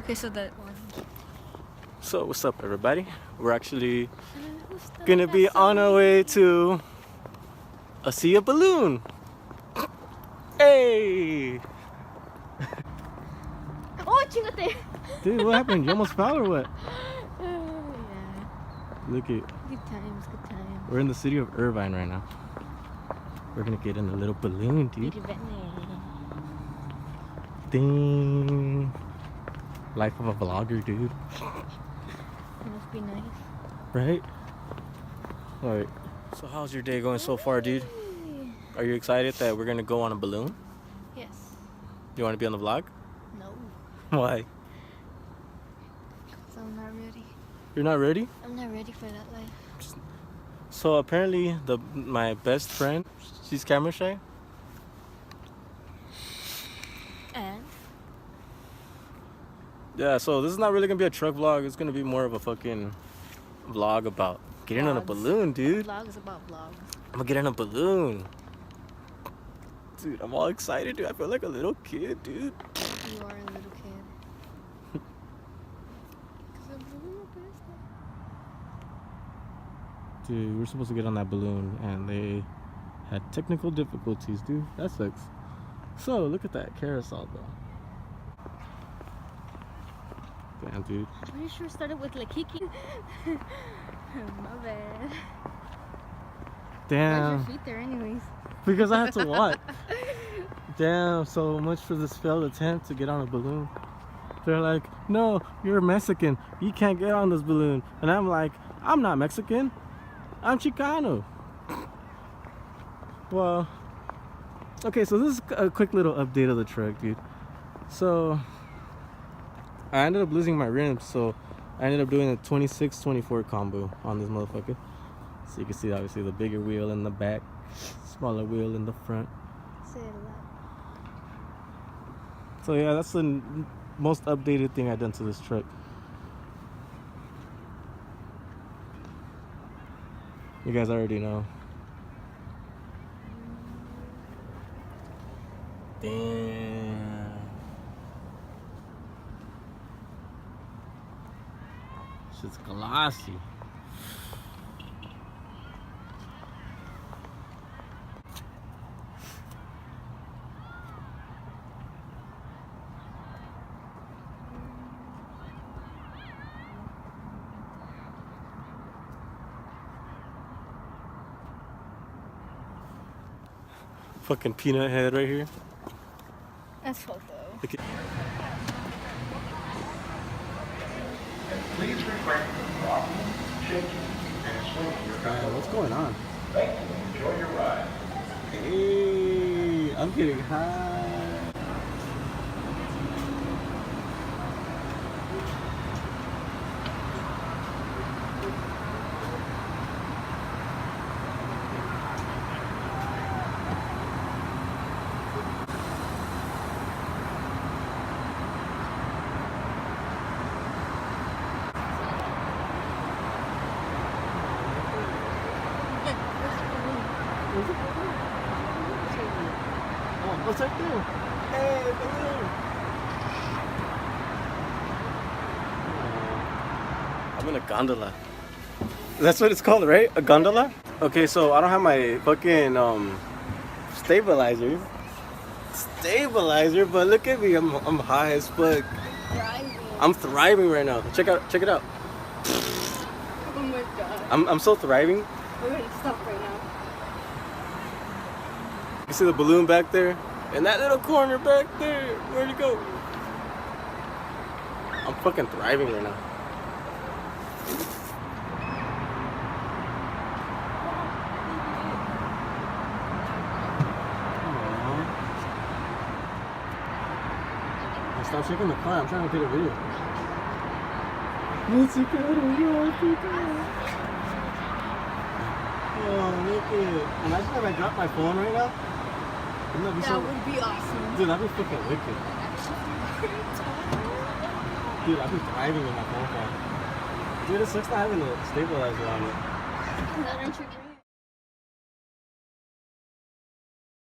Okay, so that one. So what's up, everybody? We're actually gonna be on our way to see a balloon. Hey! Oh, chingate! Dude, what happened? You almost fell or what? Yeah. Look at. Good times, good times. We're in the city of Irvine right now. We're gonna get in a little balloon, dude. Ding! Life of a vlogger, dude. It must be nice. Right? Alright. So how's your day going so far, dude? Are you excited that we're gonna go on a balloon? Yes. You wanna be on the vlog? No. Why? So I'm not ready. You're not ready? I'm not ready for that life. So apparently my best friend, she's camera shy. And? Yeah, so this is not really gonna be a truck vlog. It's gonna be more of a fucking vlog about getting on a balloon, dude. Vlogs about vlogs. I'm gonna get in a balloon. Dude, I'm all excited, dude. I feel like a little kid, dude. You are a little kid. Dude, we're supposed to get on that balloon and they had technical difficulties, dude. That sucks. So, look at that carousel, though. Damn, dude. Pretty sure it started with like kicking. My bad. Damn. Why's your feet there anyways? Because I had to walk. Damn, so much for this failed attempt to get on a balloon. They're like, no, you're Mexican. You can't get on this balloon. And I'm like, I'm not Mexican. I'm Chicano. Well, okay, so this is a quick little update of the truck, dude. So, I ended up losing my rims, so I ended up doing a 26-24 combo on this motherfucker. So you can see, obviously, the bigger wheel in the back, smaller wheel in the front. Say it loud. So yeah, that's the most updated thing I've done to this truck. You guys already know. Damn. Shit's glossy. Fucking peanut head right here. That's so though. Look at Please refrain from rocking, shaking, and swinging your car. what's going on? Thank you and enjoy your ride. Hey, I'm getting high. Oh, what's right there? Hey, balloon! I'm in a gondola. That's what it's called, right? A gondola? Okay, so I don't have my fucking stabilizer. But look at me, I'm high as fuck. Thriving. I'm thriving right now. Check it out. Oh my god. I'm so thriving. We're gonna stop right now. You see the balloon back there? And that little corner back there. Where'd it go? I'm fucking thriving right now. Aww. Stop shaking the car. I'm trying to get a video. Oh, look at it. Imagine if I dropped my phone right now. Wouldn't that be Would be awesome. Dude, that'd be fucking wicked. Dude, I'd be thriving with my phone. Dude, it sucks not having a stabilizer on it. Is that aren't you